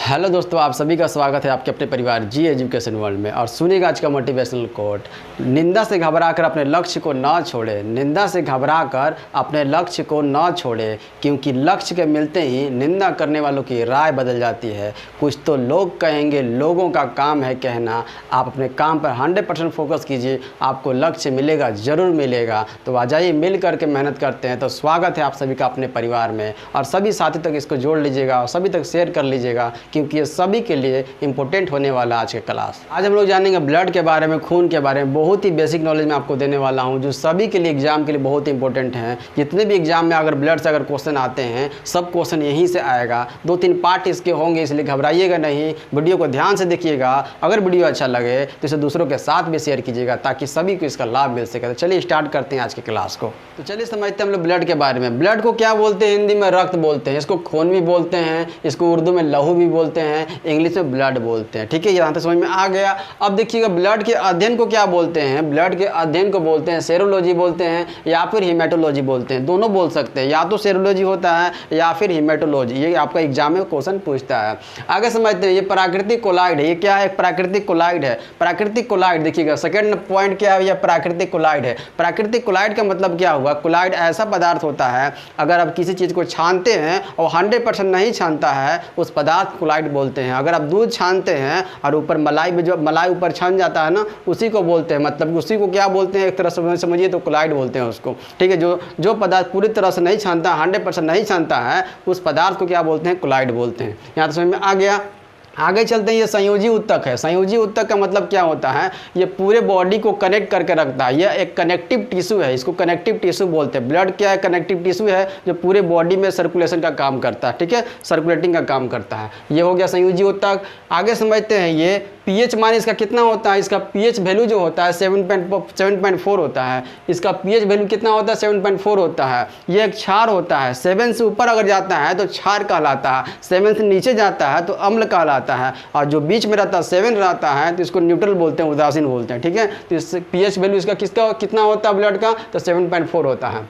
Hello दोस्तों, आप सभी का स्वागत है आपके अपने परिवार जी एजुकेशन वर्ल्ड में। और सुनिएगा आज का मोटिवेशनल कोट। निंदा से घबराकर अपने लक्ष्य को ना छोड़े। निंदा से घबराकर अपने लक्ष्य को ना छोड़े, क्योंकि लक्ष्य के मिलते ही निंदा करने वालों की राय बदल जाती है। कुछ तो लोग कहेंगे, लोगों का काम है कहना। आप अपने काम पर 100% फोकस कीजिए, आपको लक्ष्य मिलेगा, ज़रूर मिलेगा। तो आ जाइए, मिल करके मेहनत करते हैं। तो स्वागत है आप सभी का अपने परिवार में, और सभी साथी तक इसको जोड़ लीजिएगा और सभी तक शेयर कर लीजिएगा, क्योंकि ये सभी के लिए इंपॉर्टेंट होने वाला आज के क्लास। आज हम लोग जानेंगे ब्लड के बारे में, खून के बारे में। बहुत ही बेसिक नॉलेज मैं आपको देने वाला हूँ, जो सभी के लिए एग्जाम के लिए बहुत ही इंपॉर्टेंट है। जितने भी एग्जाम में अगर ब्लड से अगर क्वेश्चन आते हैं, सब क्वेश्चन यहीं से आएगा। 2-3 पार्ट इसके होंगे, इसलिए घबराइएगा नहीं। वीडियो को ध्यान से देखिएगा। अगर वीडियो अच्छा लगे तो इसे दूसरों के साथ भी शेयर कीजिएगा, ताकि सभी को इसका लाभ मिल सके। तो चलिए स्टार्ट करते हैं आज के क्लास को। तो चलिए समझते हैं हम लोग ब्लड के बारे में। ब्लड को क्या बोलते हैं? हिंदी में रक्त बोलते हैं, इसको खून भी बोलते हैं, इसको उर्दू में लहू भी बोलते हैं, इंग्लिश में ब्लड बोलते हैं। ठीक है, यहाँ तक समझ में आ गया। अब देखिएगा, ब्लड के अध्ययन को क्या बोलते हैं? ब्लड के अध्ययन को बोलते हैं सेरोलॉजी बोलते हैं, या फिर हीमेटोलॉजी बोलते हैं। दोनों बोल सकते हैं, या तो सेरोलॉजी होता है या फिर हीमेटोलॉजी। ये आपका एग्जाम में क्वेश्चन पूछता है। आगे समझते हैं, ये प्राकृतिक कोलाइड है। ये क्या है? प्राकृतिक कोलाइड है। प्राकृतिक कोलाइड देखिएगा, सेकंड पॉइंट क्या है? यह प्राकृतिक कोलाइड है। प्राकृतिक कोलाइड का मतलब क्या हुआ? कोलाइड ऐसा पदार्थ होता है, अगर आप किसी चीज़ को छानते हैं और 100% नहीं छानता है, उस पदार्थ को कोलाइड बोलते हैं। अगर आप दूध छानते हैं और ऊपर मलाई में जो मलाई ऊपर छन जाता है ना, उसी को बोलते हैं। मतलब उसी को क्या बोलते हैं? एक तरह से समझिए तो कोलाइड बोलते हैं उसको। ठीक है, जो पदार्थ पूरी तरह से नहीं छानता, 100% नहीं छानता है, उस पदार्थ को क्या बोलते हैं? कोलाइड बोलते हैं। यहाँ तो समझ में आ गया। आगे चलते हैं, ये संयोजी उत्तक है। संयोजी उत्तक का मतलब क्या होता है? ये पूरे बॉडी को कनेक्ट करके रखता है। यह एक कनेक्टिव टिश्यू है, इसको कनेक्टिव टिश्यू बोलते हैं। ब्लड क्या है? कनेक्टिव टिश्यू है, जो पूरे बॉडी में सर्कुलेशन का काम करता है। ठीक है, सर्कुलेटिंग का काम करता है। ये हो गया संयोजी उत्तक। आगे समझते हैं, ये पीएच मान इसका कितना होता है? इसका पीएच वैल्यू जो होता है 7.4 होता है। इसका पीएच वैल्यू कितना होता है? 7.4 होता है। ये एक क्षार होता है। 7 से ऊपर अगर जाता है तो क्षार कहलाता है, 7 से नीचे जाता है तो अम्ल कहलाता है, और जो बीच में रहता है 7 रहता है तो इसको न्यूट्रल बोलते हैं, उदासीन बोलते हैं। ठीक है, तो इस पीएच वैल्यू इसका कितना होता है ब्लड का? तो 7.4 होता है।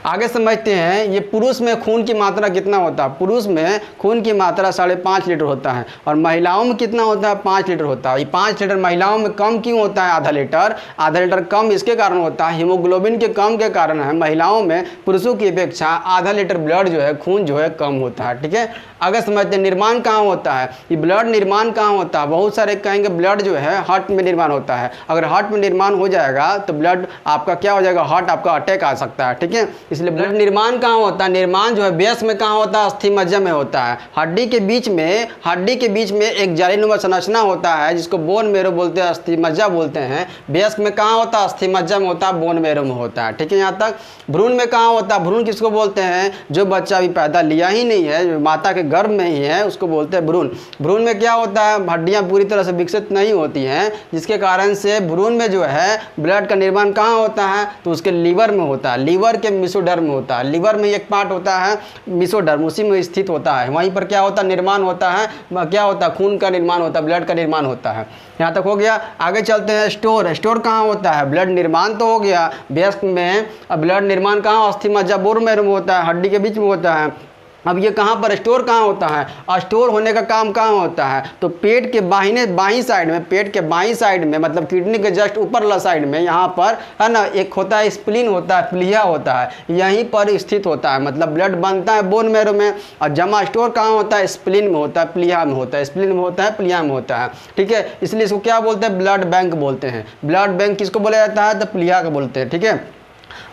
आगे समझते हैं, ये पुरुष में खून की मात्रा कितना होता है? पुरुष में खून की मात्रा 5.5 लीटर होता है, और महिलाओं में कितना होता है? 5 लीटर होता है। ये 5 लीटर महिलाओं में कम क्यों होता है? आधा लीटर कम इसके कारण होता है, हीमोग्लोबिन के कम के कारण है। महिलाओं में पुरुषों की अपेक्षा आधा लीटर ब्लड जो है, खून जो है, कम होता है। ठीक है, अगर समझते हैं, निर्माण कहाँ होता है? ये ब्लड निर्माण कहाँ होता है? बहुत सारे कहेंगे ब्लड जो है हार्ट में निर्माण होता है। अगर हार्ट में निर्माण हो जाएगा तो ब्लड आपका क्या हो जाएगा? हार्ट आपका अटैक आ सकता है। ठीक है, इसलिए ब्लड निर्माण कहाँ होता है? निर्माण जो है बेस में कहाँ होता है? अस्थि मज्जा में होता है। हड्डी के बीच में एक जालीनुमा संरचना होता है, जिसको बोन मेरो बोलते हैं, अस्थि मज्जा बोलते हैं। बेस में कहाँ होता है? अस्थि मज्जा में होता है, बोन मेरो में होता है। ठीक है, यहाँ तक। भ्रूण में कहाँ होता है? भ्रूण किसको बोलते हैं? जो बच्चा अभी पैदा लिया ही नहीं है, जो माता के गर्भ में ही है, उसको बोलते हैं भ्रूण। भ्रूण में क्या होता है? हड्डियाँ पूरी तरह से विकसित नहीं होती हैं, जिसके कारण से भ्रूण में जो है ब्लड का निर्माण कहाँ होता है? तो उसके लीवर में होता है। लीवर के मेसोडर्म होता है। लीवर में एक पार्ट होता है मेसोडर्म, उसी में स्थित होता है। वहीं पर क्या होता है? निर्माण होता है। क्या होता है? खून का निर्माण होता है, ब्लड का निर्माण होता है। यहाँ तक हो गया। आगे चलते हैं, स्टोर कहाँ होता है? ब्लड निर्माण तो हो गया बेस में, ब्लड निर्माण कहाँ? अस्थि मज्जा बोन मेरो में होता है, हड्डी के बीच में होता है। अब ये कहाँ पर स्टोर कहाँ होता है? और स्टोर होने का काम कहाँ होता है? तो पेट के बाईं साइड में, पेट के बाईं साइड में, मतलब किडनी के जस्ट ऊपर साइड में, यहाँ पर है ना, एक होता है स्प्लीन होता है, प्लीहा होता है, यहीं पर स्थित होता है। मतलब ब्लड बनता है बोन मेरो में, और जमा स्टोर कहाँ होता है? स्प्लीन में होता है, प्लीहा में होता है। स्प्लीन में होता है, प्लीहा में होता है। ठीक है, इसलिए इसको क्या बोलते हैं? ब्लड बैंक बोलते हैं। ब्लड बैंक किसको बोला जाता है? तो प्लीहा को बोलते हैं। ठीक है,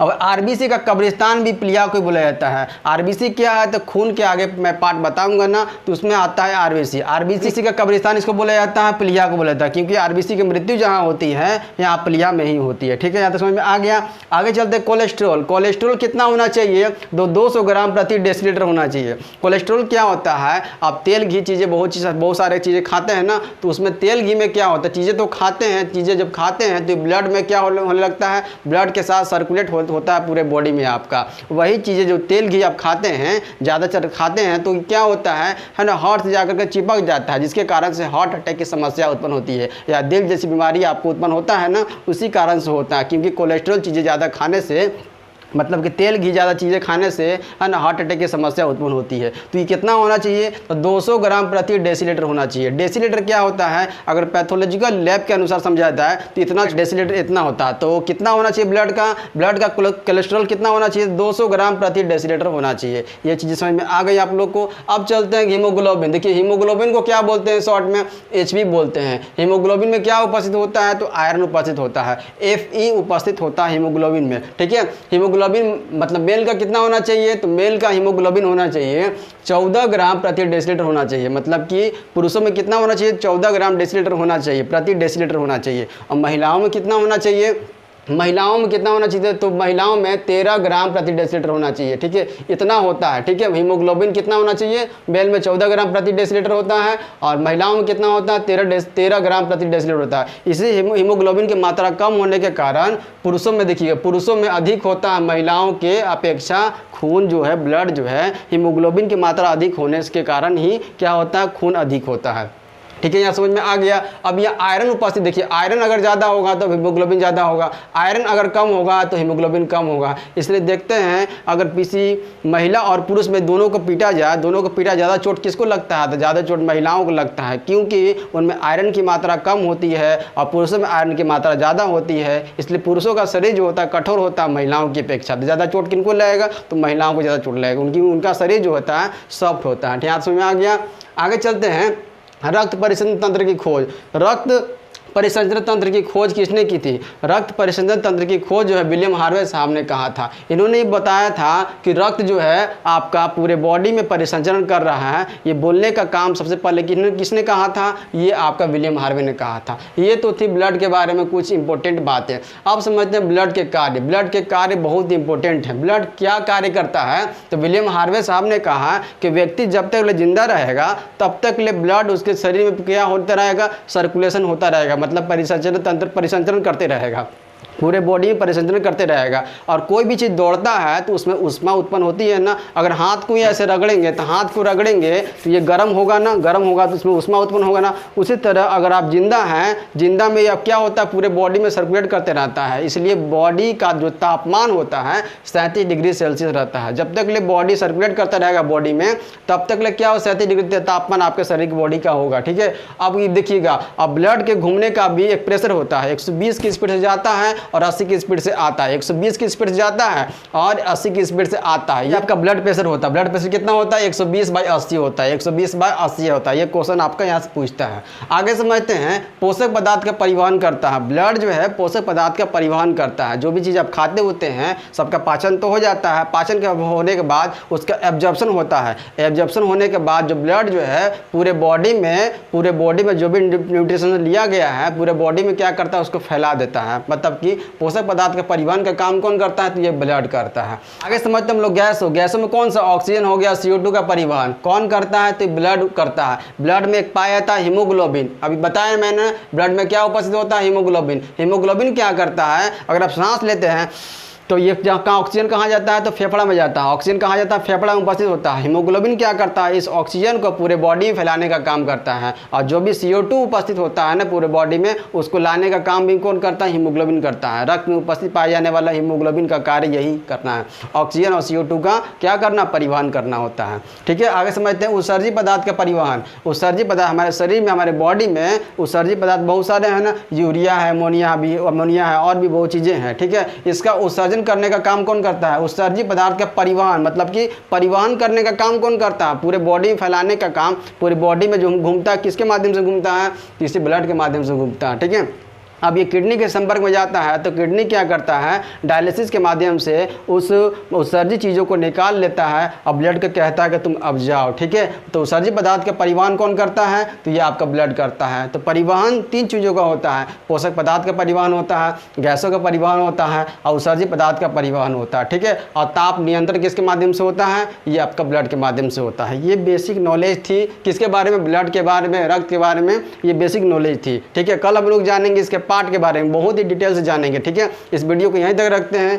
अब आरबीसी का कब्रिस्तान भी प्लीहा को बोला जाता है। आरबीसी क्या है? तो खून के आगे मैं पार्ट बताऊंगा ना, तो उसमें आता है आरबीसी। आरबीसी का कब्रिस्तान इसको बोला जाता है, प्लीहा को बोला जाता है, क्योंकि आरबीसी की मृत्यु जहां होती है, यहाँ प्लीहा में ही होती है। ठीक है, यहाँ तक समझ में आ गया। आगे चलते कोलेस्ट्रॉल। कोलेस्ट्रॉल कितना होना चाहिए? 200 ग्राम प्रति डेसीलीटर होना चाहिए। कोलेस्ट्रॉल क्या होता है? आप तेल घी चीज़ें बहुत सारे चीज़ें खाते हैं ना, तो उसमें तेल घी में क्या होता है? चीज़ें तो खाते हैं, चीज़ें जब खाते हैं तो ब्लड में क्या होने लगता है? ब्लड के साथ सर्कुलेट होता है पूरे बॉडी में आपका। वही चीज़ें जो तेल घी आप खाते हैं, ज़्यादातर खाते हैं, तो क्या होता है ना, हार्ट से जाकर के चिपक जाता है, जिसके कारण से हार्ट अटैक की समस्या उत्पन्न होती है, या दिल जैसी बीमारी आपको उत्पन्न होता है ना, उसी कारण से होता है। क्योंकि कोलेस्ट्रॉल चीज़ें ज़्यादा खाने से मतलब कि तेल घी ज़्यादा चीज़ें खाने से है ना हार्ट अटैक की समस्या उत्पन्न होती है। तो ये कितना होना चाहिए, तो 200 ग्राम प्रति डेसीलीटर होना चाहिए। डेसीलीटर क्या होता है, अगर पैथोलॉजिकल लैब के अनुसार समझा जाता है तो इतना डेसीलीटर इतना होता है। तो कितना होना चाहिए ब्लड का कोलेस्ट्रॉल कितना होना चाहिए, 200 ग्राम प्रति डेसीलीटर होना चाहिए। ये चीज़ें समझ में आ गई आप लोग को। अब चलते हैं हीमोग्लोबिन। देखिए हीमोग्लोबिन को क्या बोलते हैं, शॉर्ट में HB बोलते हैं। हीमोग्लोबिन में क्या उपस्थित होता है, तो आयरन उपस्थित होता है, Fe उपस्थित होता है हीमोग्लोबिन में। ठीक है, हीमोग्लोबिन मतलब मेल का कितना होना चाहिए, तो मेल का हीमोग्लोबिन होना चाहिए 14 ग्राम प्रति डेसीलीटर होना चाहिए। मतलब कि पुरुषों में कितना होना चाहिए, 14 ग्राम डेसीलीटर होना चाहिए, प्रति डेसीलीटर होना चाहिए। और महिलाओं में कितना होना चाहिए, महिलाओं में कितना होना चाहिए, तो महिलाओं में 13 ग्राम प्रति डेसीलीटर होना चाहिए। ठीक है, इतना होता है। ठीक है, हीमोग्लोबिन कितना होना चाहिए, मेल में 14 ग्राम प्रति डेसीलीटर होता है और महिलाओं में कितना होता है, 13 ग्राम प्रति डेसीलीटर होता है। इसी हीमोग्लोबिन की मात्रा कम होने के कारण पुरुषों में देखिएगा, पुरुषों में अधिक होता है, महिलाओं के अपेक्षा खून जो है, ब्लड जो है, हीमोग्लोबिन की मात्रा अधिक होने के कारण ही क्या होता है, खून अधिक होता है। ठीक है, यहाँ समझ में आ गया। अब यहाँ आयरन उपस्थित देखिए, आयरन अगर ज़्यादा होगा तो हीमोग्लोबिन ज़्यादा होगा, आयरन अगर कम होगा तो हीमोग्लोबिन कम होगा। इसलिए देखते हैं अगर किसी महिला और पुरुष में दोनों को पीटा जाए, दोनों को पीटा, ज़्यादा चोट किसको लगता है, तो ज़्यादा चोट महिलाओं को लगता है, क्योंकि उनमें आयरन की मात्रा कम होती है और पुरुषों में आयरन की मात्रा ज़्यादा होती है। इसलिए पुरुषों का शरीर जो होता है कठोर होता है महिलाओं की अपेक्षा। तो ज़्यादा चोट किनको लगेगा, तो महिलाओं को ज़्यादा चोट लगेगा, उनका शरीर जो होता है सॉफ्ट होता है। यहाँ समझ में आ गया। आगे चलते हैं, रक्त परिसंचरण तंत्र की खोज। रक्त परिसंचरण तंत्र की खोज किसने की थी, रक्त परिसंचरण तंत्र की खोज जो है विलियम हार्वे साहब ने कहा था। इन्होंने बताया था कि रक्त जो है आपका पूरे बॉडी में परिसंचरण कर रहा है। ये बोलने का काम सबसे पहले किसने कहा था, ये आपका विलियम हार्वे ने कहा था। ये तो थी ब्लड के बारे में कुछ इंपॉर्टेंट बातें। अब समझते हैं ब्लड के कार्य। ब्लड के कार्य बहुत इंपॉर्टेंट है। ब्लड क्या कार्य करता है, तो विलियम हार्वे साहब ने कहा कि व्यक्ति जब तक जिंदा रहेगा तब तक ब्लड उसके शरीर में क्या होता रहेगा, सर्कुलेशन होता रहेगा, मतलब परिसंचरण तंत्र परिसंचरण करते रहेगा, पूरे बॉडी में परिसंचरण करते रहेगा। और कोई भी चीज़ दौड़ता है तो उसमें ऊष्मा उत्पन्न होती है ना। अगर हाथ को ऐसे रगड़ेंगे तो हाथ को रगड़ेंगे तो ये गर्म होगा ना, गर्म होगा तो उसमें ऊष्मा उत्पन्न होगा ना। उसी तरह अगर आप जिंदा हैं, जिंदा में अब क्या होता है, पूरे बॉडी में सर्कुलेट करते रहता है। इसलिए बॉडी का जो तापमान होता है 37 डिग्री सेल्सियस रहता है। जब तक बॉडी सर्कुलेट करता रहेगा बॉडी में, तब तक क्या हो, 37 डिग्री तापमान आपके शरीर की बॉडी का होगा। ठीक है, अब ये देखिएगा, अब ब्लड के घूमने का भी एक प्रेशर होता है। 120 की स्पीड से जाता है और 80 की स्पीड से आता है। 120 की स्पीड से जाता है और 80 की स्पीड से आता है। ये आपका ब्लड प्रेशर होता है। ब्लड प्रेशर कितना होता है, 120/80 होता है, 120/80 होता है। ये क्वेश्चन आपका यहाँ से पूछता है। आगे समझते हैं, पोषक पदार्थ का परिवहन करता है। ब्लड जो है पोषक पदार्थ का परिवहन करता है। जो भी चीज़ आप खाते होते हैं सबका पाचन तो हो जाता है, पाचन के होने के बाद उसका एब्जॉर्प्शन होता है। एब्जॉर्प्शन होने के बाद जो ब्लड जो है पूरे बॉडी में जो भी न्यूट्रिशन लिया गया है पूरे बॉडी में क्या करता है, उसको फैला देता है। मतलब कि पोषक पदार्थ का परिवहन का काम कौन करता है, तो ये ब्लड करता है। आगे समझते हम लोग गैसों में कौन सा, ऑक्सीजन हो गया, CO2 का परिवहन कौन करता है, तो ब्लड करता है। ब्लड में एक पाया जाता है हीमोग्लोबिन। अभी बताया मैंने, ब्लड में क्या उपस्थित होता है, हीमोग्लोबिन। हीमोग्लोबिन क्या करता है, अगर आप सांस लेते हैं तो ये कहाँ ऑक्सीजन कहाँ जाता है, तो फेफड़ा में जाता है। ऑक्सीजन कहाँ जाता है, फेफड़ा में उपस्थित होता है। हीमोग्लोबिन क्या करता है, इस ऑक्सीजन को पूरे बॉडी में फैलाने का काम करता है। और जो भी CO2 उपस्थित होता है ना पूरे बॉडी में, उसको लाने का काम भी कौन करता है, हीमोग्लोबिन करता है। रक्त में उपस्थित पाए जाने वाला हीमोग्लोबिन का कार्य यही करना है, ऑक्सीजन और CO2 का क्या करना, परिवहन करना होता है। ठीक है, आगे समझते हैं उत्सर्जी पदार्थ का परिवहन। उत्सर्जी पदार्थ हमारे शरीर में, हमारे बॉडी में उत्सर्जी पदार्थ बहुत सारे हैं ना, यूरिया है, अमोनिया है और भी बहुत चीज़ें हैं। ठीक है, इसका उत्सर्जन करने का काम कौन करता है, उत्सर्जी पदार्थ का परिवहन, मतलब कि परिवहन करने का काम कौन करता है, पूरे बॉडी में फैलाने का काम। पूरी बॉडी में जो घूमता है किसके माध्यम से घूमता है, किसी ब्लड के माध्यम से घूमता है। ठीक है, अब ये किडनी के संपर्क में जाता है तो किडनी क्या करता है, डायलिसिस के माध्यम से उस उत्सर्जी चीज़ों को निकाल लेता है और ब्लड को कहता है कि तुम अब जाओ। ठीक है, तो उत्सर्जी पदार्थ का परिवहन कौन करता है, तो ये आपका ब्लड करता है। तो परिवहन 3 चीज़ों का होता है, पोषक पदार्थ का परिवहन होता है, गैसों का परिवहन होता है और उत्सर्जी पदार्थ का परिवहन होता है। ठीक है, और ताप नियंत्रण किसके माध्यम से होता है, ये आपका ब्लड के माध्यम से होता है। ये बेसिक नॉलेज थी किसके बारे में, ब्लड के बारे में, रक्त के बारे में, ये बेसिक नॉलेज थी। ठीक है, कल हम लोग जानेंगे इसके पार्ट के बारे में, बहुत ही डिटेल से जानेंगे। ठीक है, इस वीडियो को यहीं तक रखते हैं।